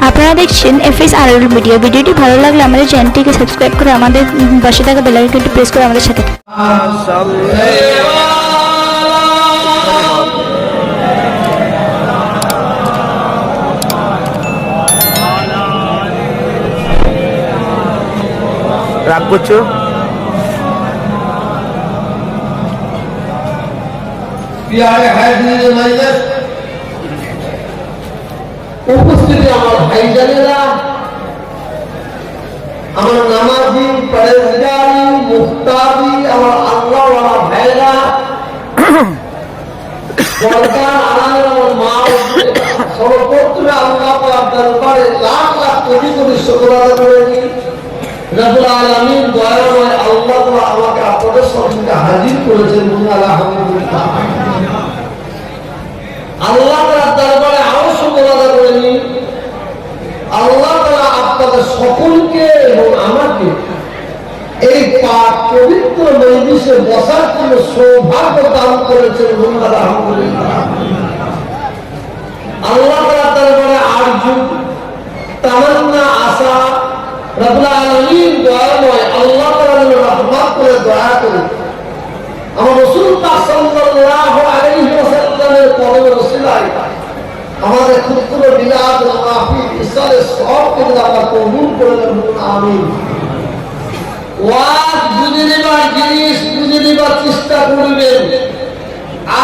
আপনারা দেখছেন FSRL video. ভিডিওটি ভালো লাগলে আমাদের চ্যানেলটিকে সাবস্ক্রাইব করে আমাদের পাশে থাকা বেল আইকনটি প্রেস করে আমাদের সাথে রাগ করছো? উপস্থিতি আমার ভাইজানেরা, আমার নামাজি পরেজগারি মুক্তাদি, আমার আল্লাহওয়ালা ভাইরা, সরকার আনার আমার মা, সর্বপ্রথমে আল্লাহ পাক দরবারে লাখ লাখ কোটি কোটি শুকর আদায় করে নিই। রব্বুল আলামিন দয়াময় আল্লাহ তাআলা আমাকে আপনাদের সামনে হাজির করেছেন। আলহামদুলিল্লাহ। আল্লাহ তাআলার দরবারে আরো শুকর আদায় করে নিই। আল্লাহ তাআলা আপনাদের সকলকে এবং আমাকে এই পাক পবিত্র মজলিসে বসার জন্য সৌভাগ্য দান করেছেন। আলহামদুলিল্লাহ। আল্লাহ তাআলার দরবারে আরজু তামান্না আশা রব্বুল আলামিন দয়াময় আল্লাহ তাআলা রহমত করে দয়া করে আমার রাসূল পাক সাল্লাল্লাহু আলাইহি ওয়াসাল্লামের কদমের ওসিলায় আমাদের ক্ষুদ্র বিলাদ মাহফিল ইসলামের সবকে আল্লাহ কবুল করে নেন। আমিন। ওয়াজ বুঝে নেবার জিনিস বুঝে নেবার চেষ্টা করবেন,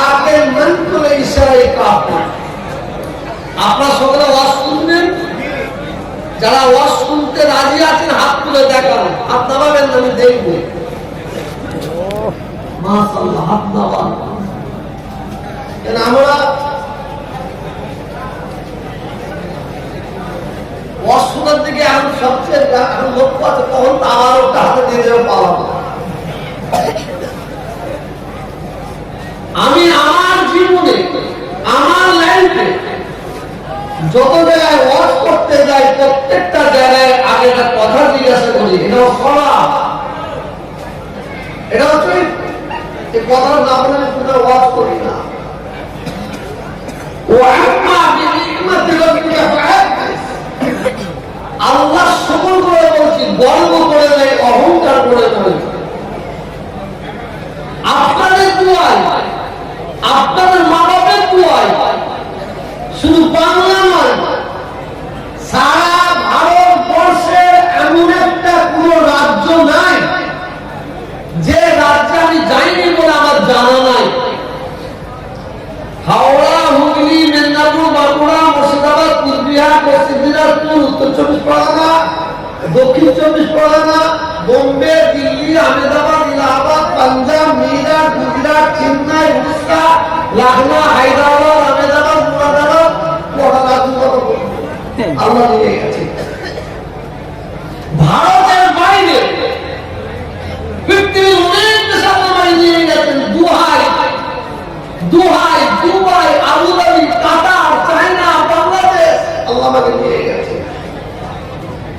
আগে মন করে ইশারায় কাফি। আপনারা সকলে ওয়াজ শুনবেন, যারা ওয়াজ শুনতে রাজি আছেন হাত তুলে দেখান। হাত নামাবেন, আমি দেখব। মাশাআল্লাহ, হাত নামান। আমরা ওয়াজ শোনার দিকে এখন সবচেয়ে এখন লক্ষ্য আছে, তখন তো আমার ওটা হাতে দিয়ে দেবে পালাবো। আমি আমার জীবনে আমার লাইফে যত জায়গায় ওয়াজ করতে যাই প্রত্যেকটা জায়গায় আগে একটা কথা জিজ্ঞাসা করি, এটাও সলাপ, এটা হচ্ছে এই কথার না বলে আমি কোনো ওয়াজ করি না। আল্লাহ সকল করে বলছি, গর্ব করে নেই, অহংকার করে নেই। আপনাদের দুয়ায়, আপনাদের মা বাপের দুয়ায়, শুধু বাংলা নয়, সারা ভারতবর্ষে এমন একটা কোন রাজ্য নাই যে রাজ্যে আমি যাইনি বলে আমার জানা নাই। হাওড়া, হুগলি, মেদিনীপুর, বাঁকুড়া, মুর্শিদাবাদ, কুচবিহার, পশ্চিম দিনাজপুর, উত্তর 24 পরগনা, দক্ষিণ 24 পরগনা, বোম্বে, দিল্লি, আহমেদাবাদ, ইলাহাবাদ, পাঞ্জাব, মিরাট, গুজরাট, চেন্নাই, উড়িষ্যা, লখনৌ, হায়দ্রাবাদ, আহমেদাবাদ, মুরাদাবাদ, আল্লাহ নিয়ে গেছে। ভারত